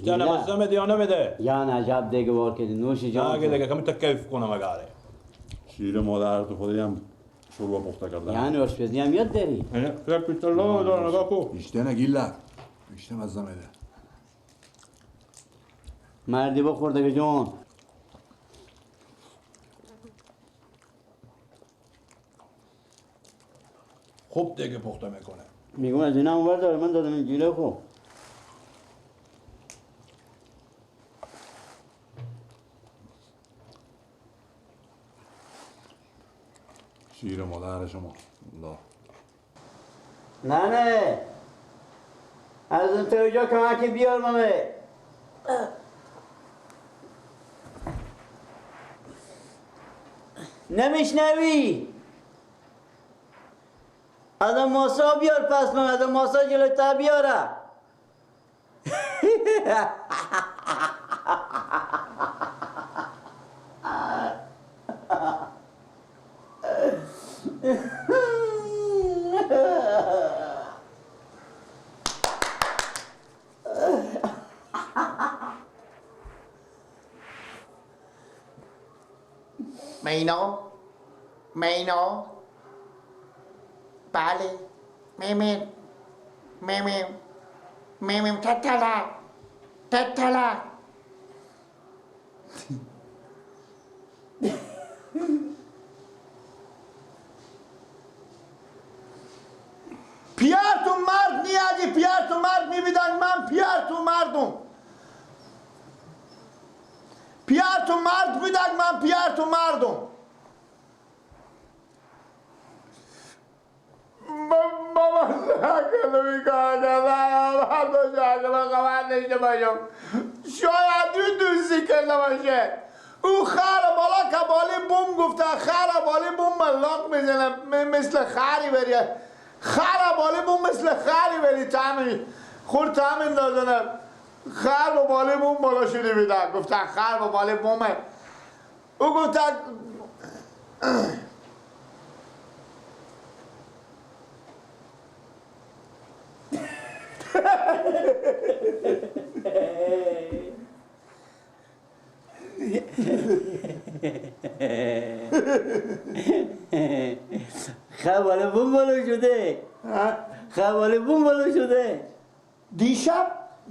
Gene malzeme diye ne bede? یا عجب دیگه وار کردی نوش Ja, جان دیگه کمی تکیف کنم اگاره. شیر مادر تو خودی هم شروع پخته کردن. یعنی آشپزی هم یاد داری یک پیتر لا دار نگاه کو. بیشتر نگیلر. بیشتر مزه میده. مردی بخور دیگه جان خوب دیگه پخته میکنه. میگم از این هم ور داره من دادم این جیله خوب شیر مادر شما. الله. نه از اون تو جا کمکی بیار مامه نمیشنوی از اون ماسا بیار پس من از اون ماسا جلوتا بیاره مینو بله میمیم تتلا پیار تو مرد نیادی پیار تو مرد میبیدن من پیار تو مردم پیار تو مرد بیدن من پیار تو مردم بابا ساکت میکنه من تو شاکل خواهد نشته باشم شاید دوستی کرده باشه او خر بالا کبالی بوم گفته خر بالی بوم ملاق میزنه مثل خری بریه خر بالی بوم مثل خری بری تامین خور تامین دادنه خر با بالی بوم بالا شده بیده گفته خر با بالی بومه او گفته خواله بوم بالا شده خواله بوم بالا شده دیشب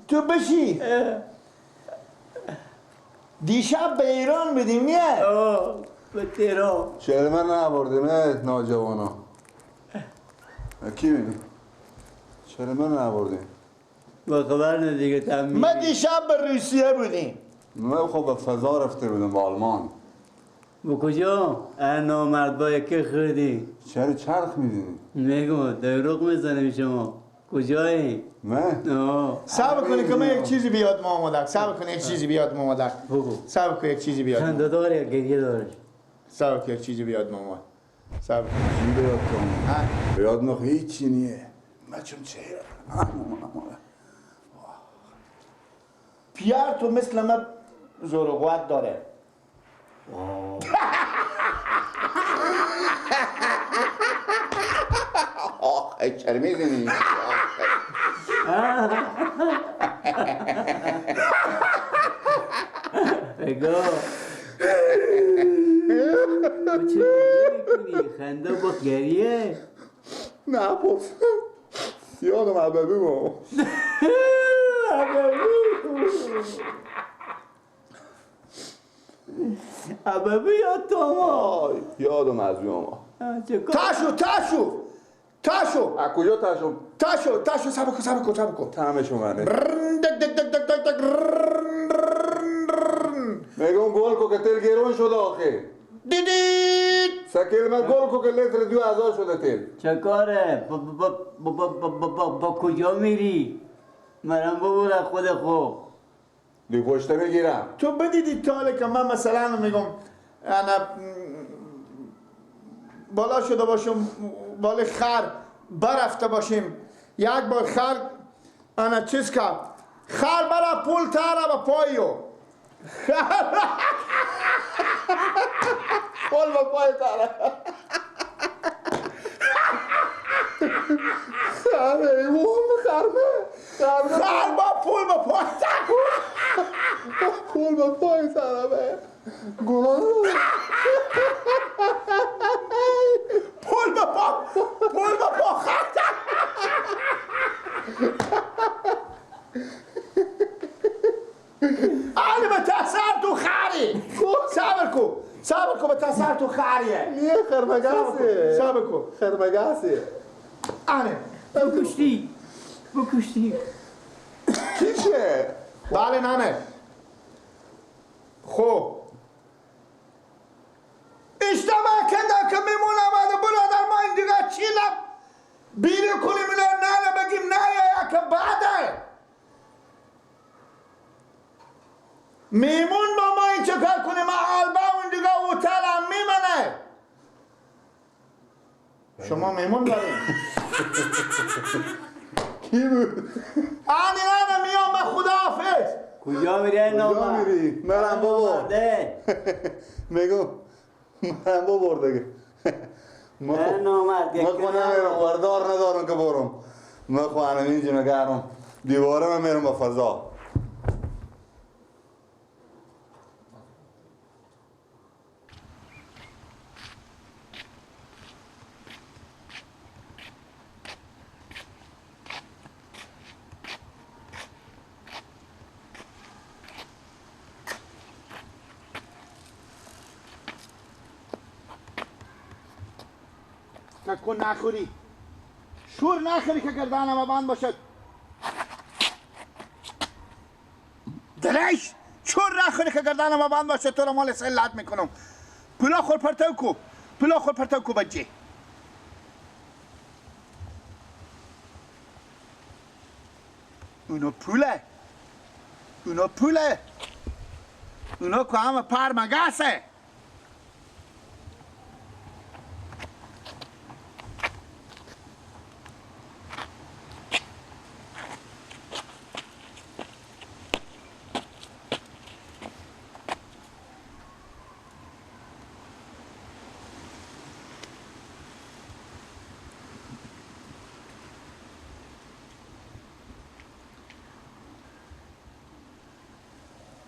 تو بشی دیشب به ایران بدیم نیه به تهران شرمن نبردیم ناجوانا. کی میگی؟ شرمن نبردیم. با خبر نه دیگه تمیم ما دیشب به روسیه بودیم ما خب به فضا رفته بودم به آلمان. با کجا؟ نامرد با یکی خردی چرا چرخ میدینی؟ نگو دروغ میزنیم شما کجایی؟ من؟ صبر کنی که من یک چیزی بیاد ما آمدک صبر کنی یک چیزی بیاد ما آمدک بگو صبر کنی یک چیزی بیاد خنده داره یا گریه داره؟ صبر کنی یک چیزی بیاد ما آمد صبر کنی چی بیاد کنم؟ بیاد نخ هیچی نیه. من چون چهره. پیار تو مثل من زور و قوت داره آخه چرا میزنی؟ بگو تو چه گریه میکنی؟ خنده با گریه؟ نه بابا یادم عببی ما عببی یاد تو ما یادم از ما تاشو از کجا تاشو صبر کن تعمشو منه میگم گل کو که تل گرون شده آخه دیدید سکیل من گل کو که لیتر 2000 شده تل چه کاره؟ با کجا میری؟ مرم ببور خود خوب دی پشته میگیرم تو بدیدی تاله که من مثلا میگم انا بالا شده باشم بالا خر برفته باشیم یک بار خر انا چیز که خر برا پول تاره با پایو پول با پای تاره خر با پول با پای تاره پول به پا خرد. علی به تسر تو خری. صبر کو به تسر تو خریه. نیه خرمگاسی. صبر کو. خرمگاسی. آنه. بکشتی. چیشه؟ بله ننه. خب اشتباه کردم که میمونم و برادر ما این دیگه چیلم بیری کنیم اینا نه بگیم نه یا که بعده میمون با ما این چه کار کنیم البا اون دیگه اوتل هم میمنه شما میمون داریم کی بود؟ آنی نه میام من خداحافظ کجا میری نامرد؟ کجا میری؟ مرم بابا میگو مرم بابا برده من نامرد من خونه میرم وردار ندارم که برم من خونه اینجا نگرم دیواره من میرم با فضا نکن نخوری شور نخوری که گردانم بند باشد دلیش شور نخوری که گردانم بند باشد تو رو مال سلات میکنم پلا خور پرتو کو بچه اونو پوله اونو که همه پر مگاسه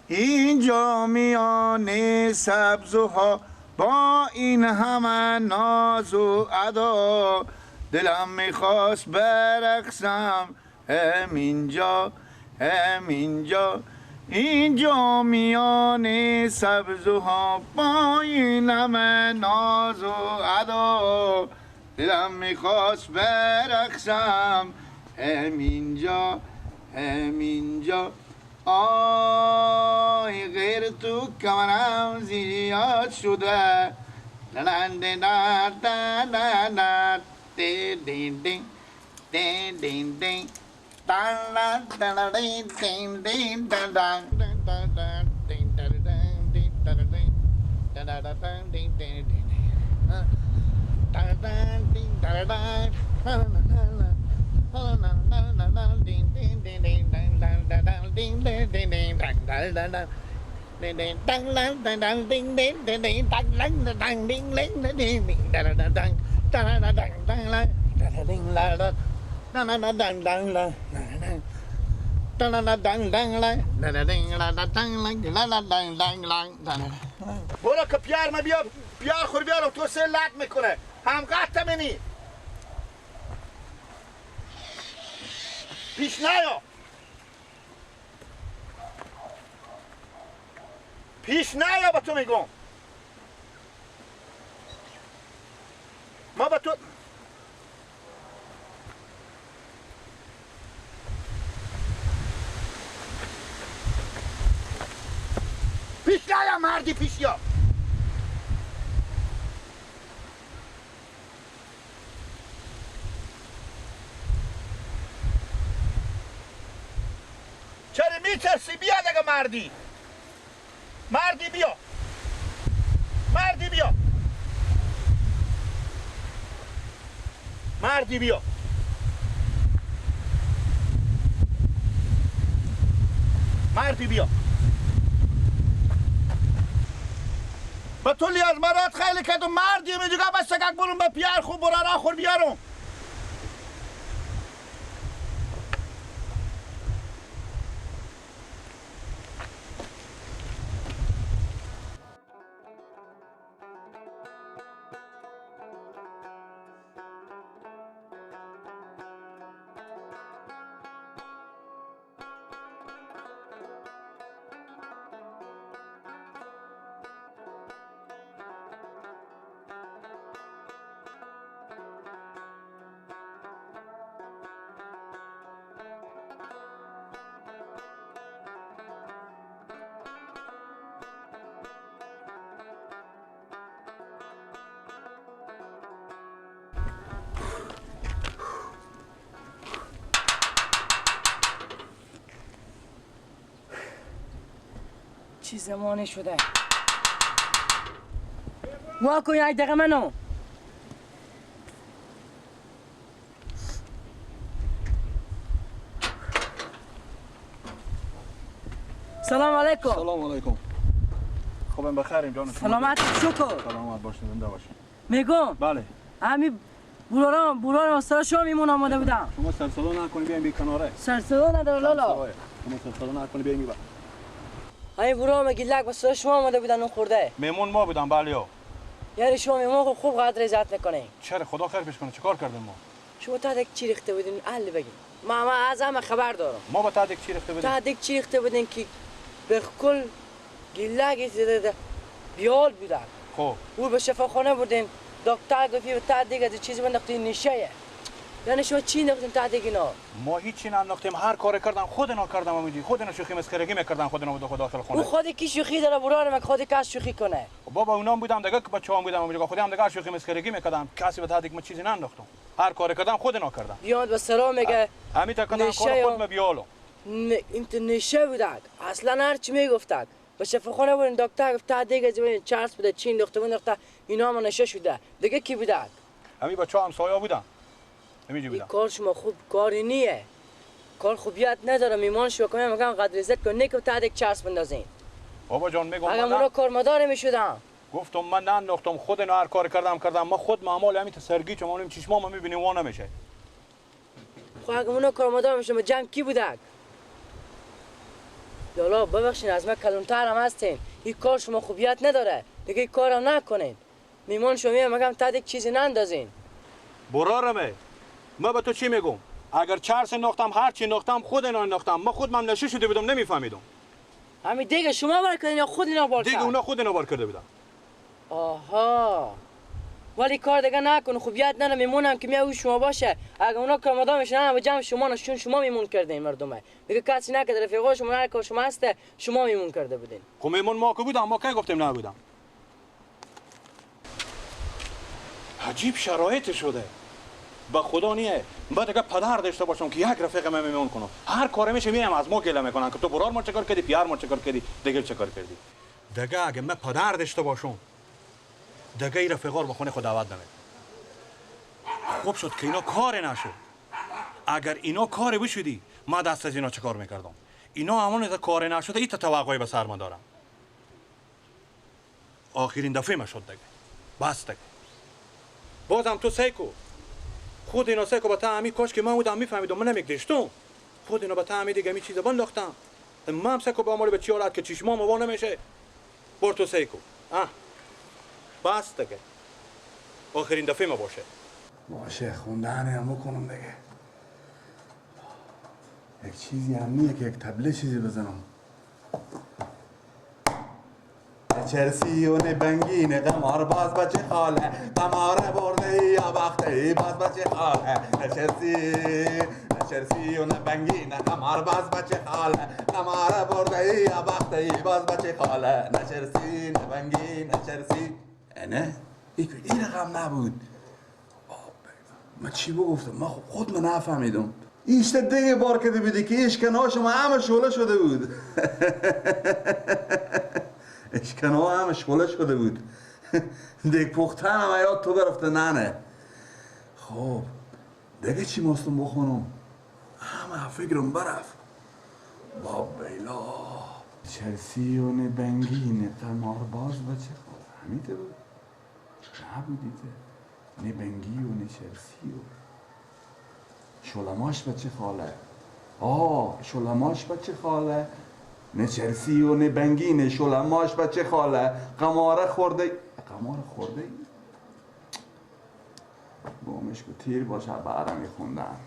اینجا میان سبزها با این همه ناز و ادا دلم میخواست برقصم همینجا اینجا میان سبزها با این همه ناز و ادا دلم میخواست برقصم همینجا آی غیر تو کمرم زیاد شده برو که پیار ما بیا پیار خور بیارم تو سه لط میکنه هم قطع منی پیش نیا با تو میگم ما با تو پیش نیا مردی پیش یا چرا میترسی بیا دیگه مردی بیا به تو لیاز مراد خیلی که تو مردی میجوگه بس سکک برون به پیار خوب برارا خور بیارم چی زمانه شده واکن یک دقیقه منو سلام علیکم. سلام علیکم. خوبم بخیریم جان. سلامت شکر. سلامت باشین زنده باشین. میگم بله. همین بولارم سر شما میمون آماده بودم. شما سرصدا نکنی بیاین بی کناره. سرصدا نداره لالا. شما سرصدا نکنی بیاین بی. همین بولارم گیلک با سر شما آماده بودن اون خورده. میمون ما بودم بله. یعنی شما میمون خوب قدر عزت نکنین. چرا خدا خیر پیش کنه چیکار کردیم ما؟ شما تا دک چی ریخته بودین اهل بگین. ما از همه خبر دارم. ما با تا دک چی ریخته بودیم؟ تا دک چی ریخته بودین که به کل گیلک بیال بودن. خب او به شفاخانه بردین دکتر گفتی تا دیگه چیزی بنداختین نیشه. یعنی شما چی انداختین تا دیگه اینا؟ ما هیچی ننداختیم هر کاری کردم خودنا کردم امیدی خودنا شوخی مسخرگی میکردن خودنا بود داخل خونه. او خودی کی شوخی داره برار مگه خودی کس شوخی کنه؟ بابا اونام بودم دیگه که بچه‌ام بودم امیدی خودم دیگه شوخی مسخرگی میکردم کسی به تا دیگه ما چیزی ننداختم هر کاری کردم خودنا کردم. بیاد به سرا میگه همین تا کردم کار خودم بیالو. این تو نشه بودک اصلا هر چی میگفتک به شفاخانه بودن دکتر گفت تا دیگه زمین چرس بوده چین دکتر بنداخته اینا هم نشه شده دیگه کی بودک؟ همین بچه‌ها هم سایه بودن. همینجوری این بودن. کار شما خوب کاری نیه. کار خوبیت نداره میمان شو کنم میگم قدر عزت کن نیکو تا دیگه چرس بندازین. بابا جان میگم اگه اونا کار مدار میشدن گفتم من ننداختم خودنا هر کاری کردم ما خود معمول همین سرگی چون چشمام میبینیم وا نمیشه. خب اگه اونا کار مدار میشه جمع کی بودک؟ یالا ببخشین از من کلانتر هم هستین این کار شما خوبیت نداره دیگه این کارم نکنین میمان شما میگم تا دیگه چیزی نندازین. برارمه ما به تو چی میگم اگر چرس انداختم هر چی انداختم خودنا انداختم ما خود من نشه شده بودم نمیفهمیدم. همین دیگه شما بار کردین یا خود اینا بار دیگه اونا خودنا بار کرده بودن. آها ولی کار دیگه نکن خوبیت نداره میمونم که میای شما باشه اگه اونا کار مدام میشن و جمع شما نشون شما میمون کردین مردمه دیگه کسی نکرده رفیقا شما هر کار شما هسته شما میمون کرده بودین. خب میمون ما که بودم ما کی گفتیم نبودم. عجیب شرایط شده با خدا نیه من دیگه پدر داشته باشم که یک رفیق من میمون کنم هر کاری میشه میام از ما گله میکنن که تو برار ما چیکار کردی پیار ما چیکار کردی دیگه چیکار کردی دیگه اگه من پدر داشته باشم دیگه این رفیقا رو به خونه خود دعوت نمیدم. خوب شد که اینا کار نشد اگر اینا کاری بشودی ما دست از اینا چیکار میکردم اینا همون کار نشده این توقعی به سر من دارم. آخرین دفعه ما شد دیگه بس دیگه بازم تو سیکو خود اینا سیکو با تعمی کاش که من بودم میفهمیدم من نمیگدشتم خود اینا با تعمی دیگه می چیزا بنداختم من هم سیکو با عمال به چیارت که چشمام وا نمیشه بر تو سیکو بس دیگه آخرین دفعه ما باشه خوندن هم بکنم دیگه یک چیزی هم نیه که یک تبله چیزی بزنم چرسیون بنگین قمار باز بچه خاله قمار برده یا وقته باز بچه خاله چرسیون بنگین قمار باز بچه خاله قمار برده یا وقته باز بچه خاله نچرسی بنگین نچرسی نه این رقم نبود من چی بگفتم من خود من نفهمیدم ایشته دیگه بار کده بودی که اشکنها شما همه شوله شده بود اشکنها همه شوله شده بود دیگه پختن همه یاد تو برفته نه خب دیگه چی ماستم بخونم همه فکرم برف با بیلا چرسیون بنگین قمار باز بچه خود همیده بود نبودیده نه بنگی و نه چرسی و شلماش بچه خاله شلماش بچه خاله نه چرسی و نه بنگی نه شلماش بچه خاله قماره خورده گمش که تیر باشه برمی خوندن